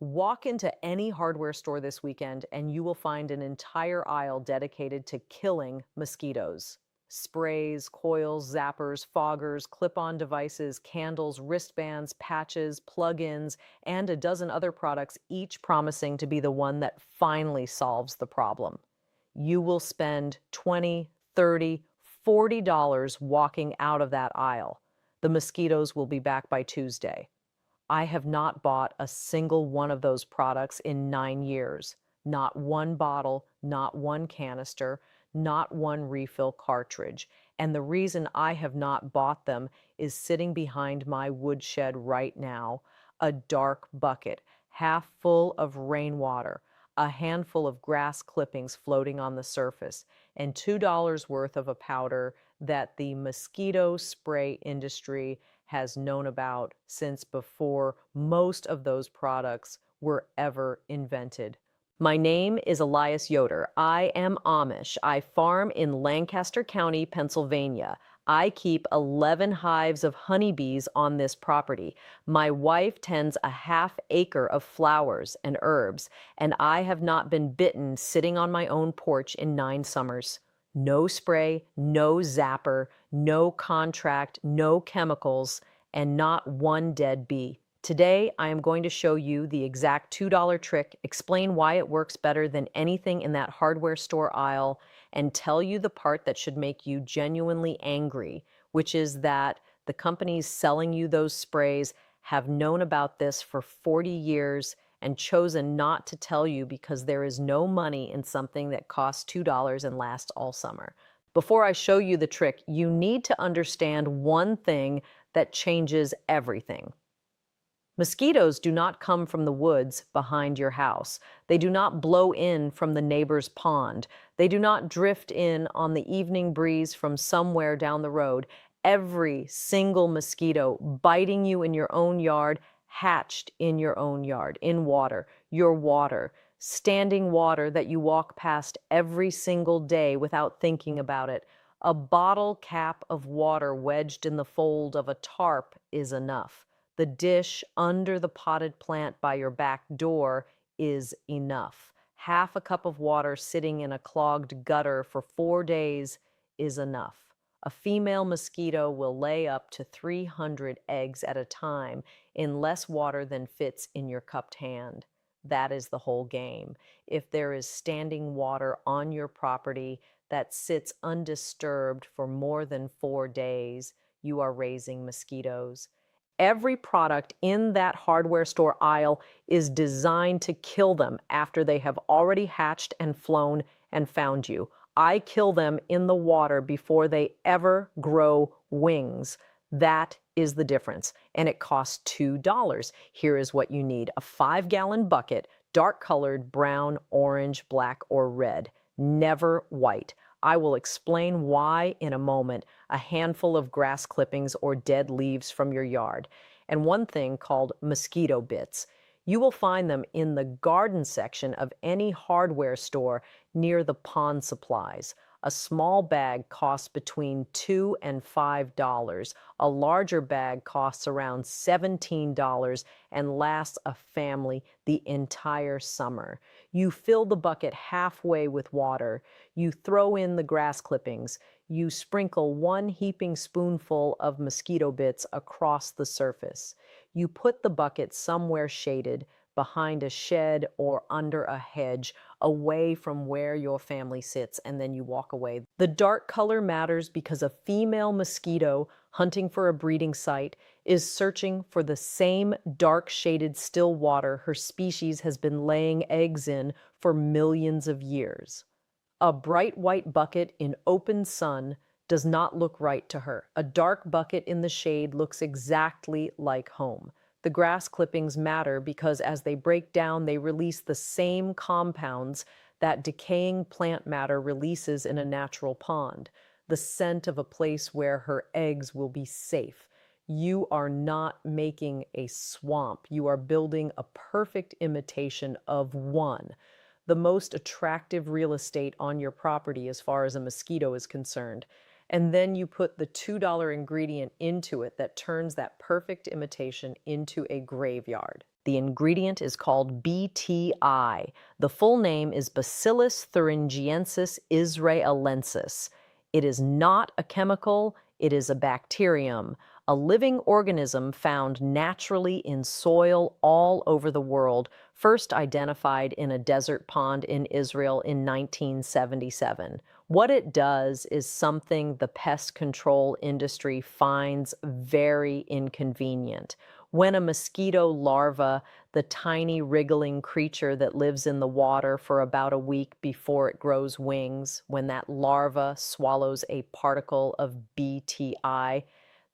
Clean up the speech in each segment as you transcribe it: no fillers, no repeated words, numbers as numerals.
Walk into any hardware store this weekend and you will find an entire aisle dedicated to killing mosquitoes. Sprays, coils, zappers, foggers, clip-on devices, candles, wristbands, patches, plug-ins, and a dozen other products, each promising to be the one that finally solves the problem. You will spend 20, 30, $40 walking out of that aisle. The mosquitoes will be back by Tuesday. I have not bought a single one of those products in 9 years. Not one bottle, not one canister, not one refill cartridge. And the reason I have not bought them is sitting behind my woodshed right now, a dark bucket, half full of rainwater, a handful of grass clippings floating on the surface, and $2 worth of a powder that the mosquito spray industry has known about since before most of those products were ever invented. My name is Elias Yoder. I am Amish. I farm in Lancaster County, Pennsylvania. I keep 11 hives of honeybees on this property. My wife tends a half-acre of flowers and herbs, and I have not been bitten sitting on my own porch in 9 summers. No spray, no zapper, no contract, no chemicals, and not one dead bee. Today, I am going to show you the exact $2 trick, explain why it works better than anything in that hardware store aisle, and tell you the part that should make you genuinely angry, which is that the companies selling you those sprays have known about this for 40 years and chosen not to tell you because there is no money in something that costs $2 and lasts all summer. Before I show you the trick, you need to understand one thing that changes everything. Mosquitoes do not come from the woods behind your house. They do not blow in from the neighbor's pond. They do not drift in on the evening breeze from somewhere down the road. Every single mosquito biting you in your own yard hatched in your own yard, in water, your water, standing water that you walk past every single day without thinking about it. A bottle cap of water wedged in the fold of a tarp is enough. The dish under the potted plant by your back door is enough. Half a cup of water sitting in a clogged gutter for 4 days is enough. A female mosquito will lay up to 300 eggs at a time in less water than fits in your cupped hand. That is the whole game. If there is standing water on your property that sits undisturbed for more than 4 days, you are raising mosquitoes. Every product in that hardware store aisle is designed to kill them after they have already hatched and flown and found you. I kill them in the water before they ever grow wings. That is the difference, and it costs $2. Here is what you need: a 5-gallon bucket, dark-colored brown, orange, black, or red, never white. I will explain why in a moment. A handful of grass clippings or dead leaves from your yard, and one thing called mosquito bits. You will find them in the garden section of any hardware store near the pond supplies. A small bag costs between $2 and $5. A larger bag costs around $17 and lasts a family the entire summer. You fill the bucket halfway with water. You throw in the grass clippings. You sprinkle 1 heaping spoonful of mosquito bits across the surface. You put the bucket somewhere shaded, behind a shed or under a hedge, away from where your family sits, and then you walk away. The dark color matters because a female mosquito hunting for a breeding site is searching for the same dark shaded still water her species has been laying eggs in for millions of years. A bright white bucket in open sun does not look right to her. A dark bucket in the shade looks exactly like home. The grass clippings matter because as they break down, they release the same compounds that decaying plant matter releases in a natural pond, the scent of a place where her eggs will be safe. You are not making a swamp. You are building a perfect imitation of one, the most attractive real estate on your property as far as a mosquito is concerned. And then you put the $2 ingredient into it that turns that perfect imitation into a graveyard. The ingredient is called BTI. The full name is Bacillus thuringiensis israelensis. It is not a chemical, it is a bacterium, a living organism found naturally in soil all over the world, first identified in a desert pond in Israel in 1977. What it does is something the pest control industry finds very inconvenient. When a mosquito larva, the tiny wriggling creature that lives in the water for about a week before it grows wings, when that larva swallows a particle of BTI,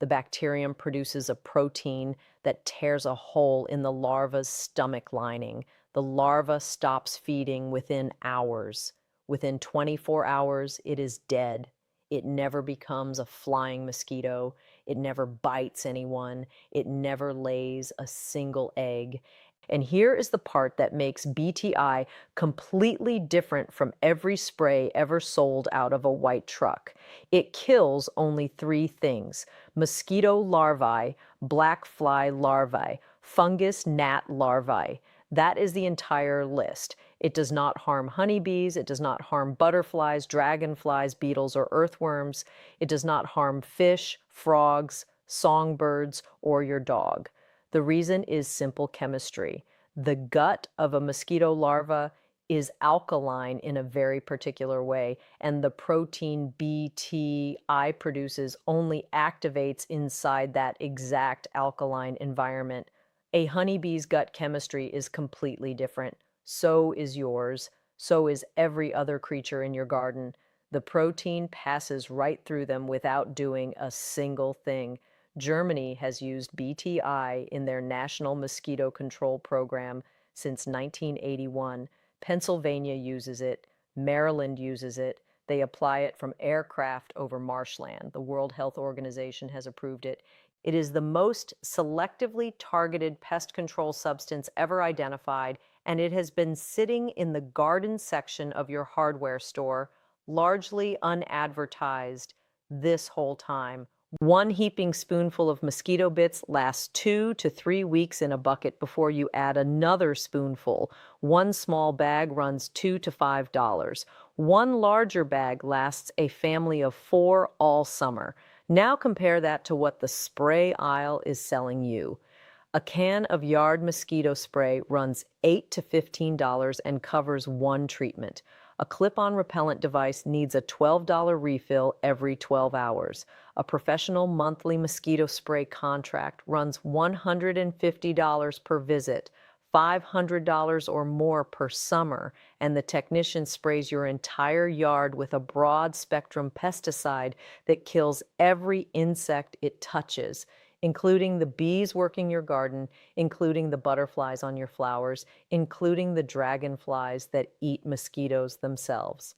the bacterium produces a protein that tears a hole in the larva's stomach lining. The larva stops feeding within hours. Within 24 hours, it is dead. It never becomes a flying mosquito. It never bites anyone. It never lays a single egg. And here is the part that makes BTI completely different from every spray ever sold out of a white truck. It kills only three things: mosquito larvae, black fly larvae, fungus gnat larvae. That is the entire list. It does not harm honeybees, it does not harm butterflies, dragonflies, beetles, or earthworms. It does not harm fish, frogs, songbirds, or your dog. The reason is simple chemistry. The gut of a mosquito larva is alkaline in a very particular way, and the protein BTI produces only activates inside that exact alkaline environment. A honeybee's gut chemistry is completely different. So is yours. So is every other creature in your garden. The protein passes right through them without doing a single thing. Germany has used BTI in their national mosquito control program since 1981. Pennsylvania uses it. Maryland uses it. They apply it from aircraft over marshland. The World Health Organization has approved it. It is the most selectively targeted pest control substance ever identified, and it has been sitting in the garden section of your hardware store, largely unadvertised, this whole time. One heaping spoonful of mosquito bits lasts 2 to 3 weeks in a bucket before you add another spoonful. One small bag runs $2 to $5. One larger bag lasts a family of 4 all summer. Now compare that to what the spray aisle is selling you. A can of yard mosquito spray runs $8 to $15 and covers one treatment. A clip-on repellent device needs a $12 refill every 12 hours. A professional monthly mosquito spray contract runs $150 per visit, $500 or more per summer, and the technician sprays your entire yard with a broad-spectrum pesticide that kills every insect it touches, including the bees working your garden, including the butterflies on your flowers, including the dragonflies that eat mosquitoes themselves.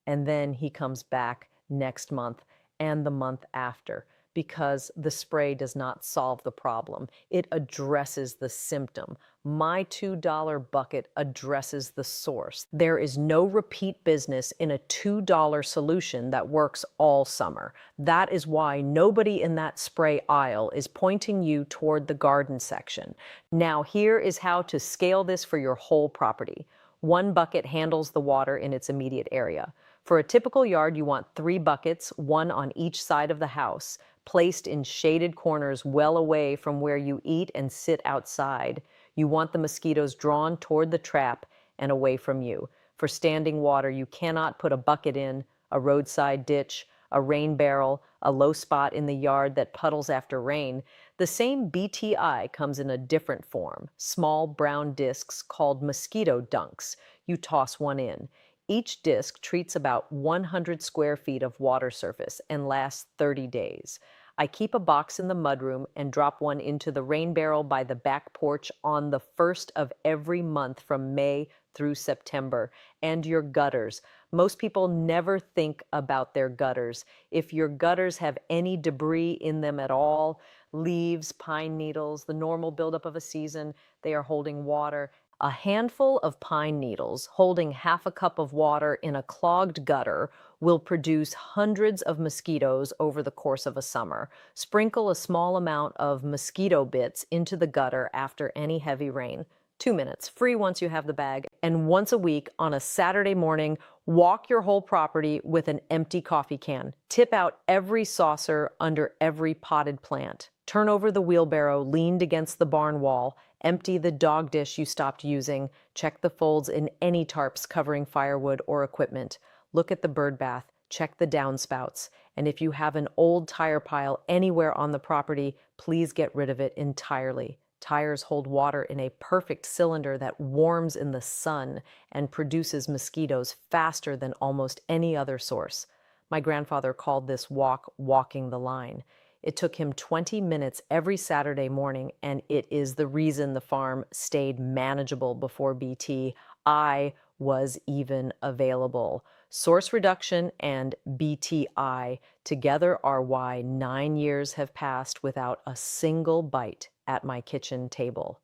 And then he comes back next month and the month after, because the spray does not solve the problem. It addresses the symptom. My $2 bucket addresses the source. There is no repeat business in a $2 solution that works all summer. That is why nobody in that spray aisle is pointing you toward the garden section. Now, here is how to scale this for your whole property. One bucket handles the water in its immediate area. For a typical yard, you want 3 buckets, one on each side of the house, placed in shaded corners well away from where you eat and sit outside. You want the mosquitoes drawn toward the trap and away from you. For standing water, you cannot put a bucket in a roadside ditch, a rain barrel, a low spot in the yard that puddles after rain. The same BTI comes in a different form, small brown discs called mosquito dunks. You toss one in. Each disc treats about 100 square feet of water surface and lasts 30 days. I keep a box in the mudroom and drop one into the rain barrel by the back porch on the first of every month from May through September. And your gutters. Most people never think about their gutters. If your gutters have any debris in them at all, leaves, pine needles, the normal buildup of a season, they are holding water. A handful of pine needles holding half a cup of water in a clogged gutter will produce hundreds of mosquitoes over the course of a summer. Sprinkle a small amount of mosquito bits into the gutter after any heavy rain. 2 minutes, free once you have the bag. And once a week on a Saturday morning, walk your whole property with an empty coffee can. Tip out every saucer under every potted plant. Turn over the wheelbarrow leaned against the barn wall. Empty the dog dish you stopped using. Check the folds in any tarps covering firewood or equipment. Look at the bird bath. Check the downspouts. And if you have an old tire pile anywhere on the property, please get rid of it entirely. Tires hold water in a perfect cylinder that warms in the sun and produces mosquitoes faster than almost any other source. My grandfather called this walk walking the line. It took him 20 minutes every Saturday morning, and it is the reason the farm stayed manageable before BTI was even available. Source reduction and BTI together are why 9 years have passed without a single bite at my kitchen table.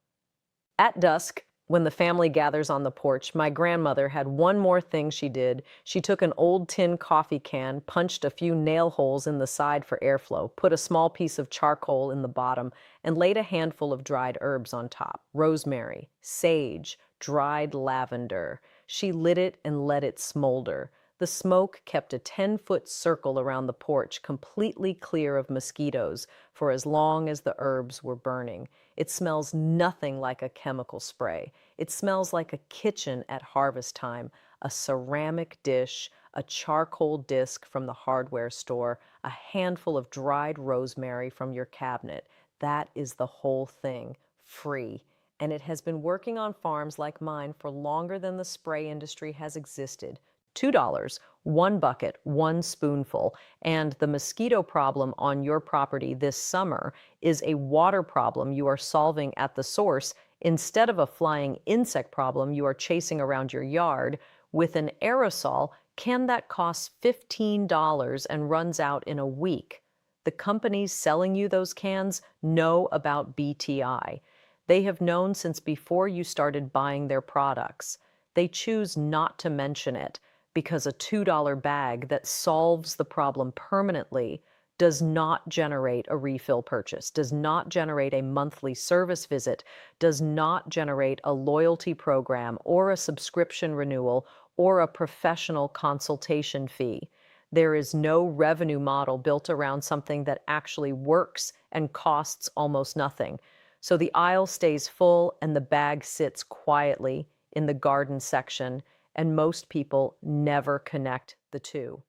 At dusk, when the family gathers on the porch, my grandmother had one more thing she did. She took an old tin coffee can, punched a few nail holes in the side for airflow, put a small piece of charcoal in the bottom, and laid a handful of dried herbs on top: rosemary, sage, dried lavender. She lit it and let it smolder. The smoke kept a 10-foot circle around the porch, completely clear of mosquitoes, for as long as the herbs were burning. It smells nothing like a chemical spray. It smells like a kitchen at harvest time, a ceramic dish, a charcoal disc from the hardware store, a handful of dried rosemary from your cabinet. That is the whole thing, free. And it has been working on farms like mine for longer than the spray industry has existed. $2, 1 bucket, 1 spoonful. And the mosquito problem on your property this summer is a water problem you are solving at the source instead of a flying insect problem you are chasing around your yard. With an aerosol, can that costs $15 and runs out in a week? The companies selling you those cans know about BTI. They have known since before you started buying their products. They choose not to mention it because a $2 bag that solves the problem permanently does not generate a refill purchase, does not generate a monthly service visit, does not generate a loyalty program or a subscription renewal or a professional consultation fee. There is no revenue model built around something that actually works and costs almost nothing. So the aisle stays full and the bag sits quietly in the garden section, and most people never connect the two.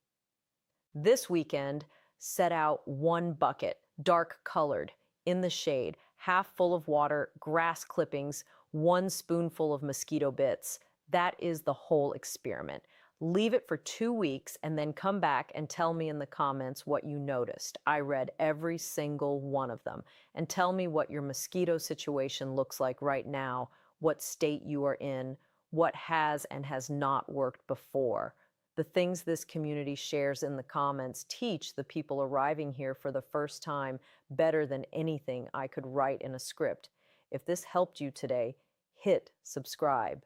This weekend, set out 1 bucket, dark colored, in the shade, half full of water, grass clippings, 1 spoonful of mosquito bits. That is the whole experiment. Leave it for 2 weeks and then come back and tell me in the comments what you noticed. I read every single one of them. And tell me what your mosquito situation looks like right now, what state you are in, what has and has not worked before. The things this community shares in the comments teach the people arriving here for the first time better than anything I could write in a script. If this helped you today, hit subscribe.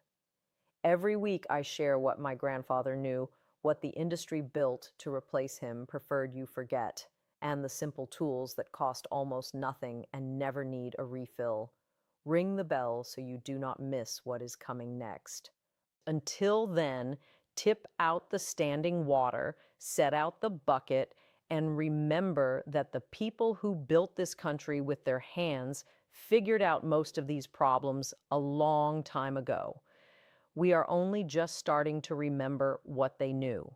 Every week I share what my grandfather knew, what the industry built to replace him preferred you forget, and the simple tools that cost almost nothing and never need a refill. Ring the bell so you do not miss what is coming next. Until then, tip out the standing water, set out the bucket, and remember that the people who built this country with their hands figured out most of these problems a long time ago. We are only just starting to remember what they knew.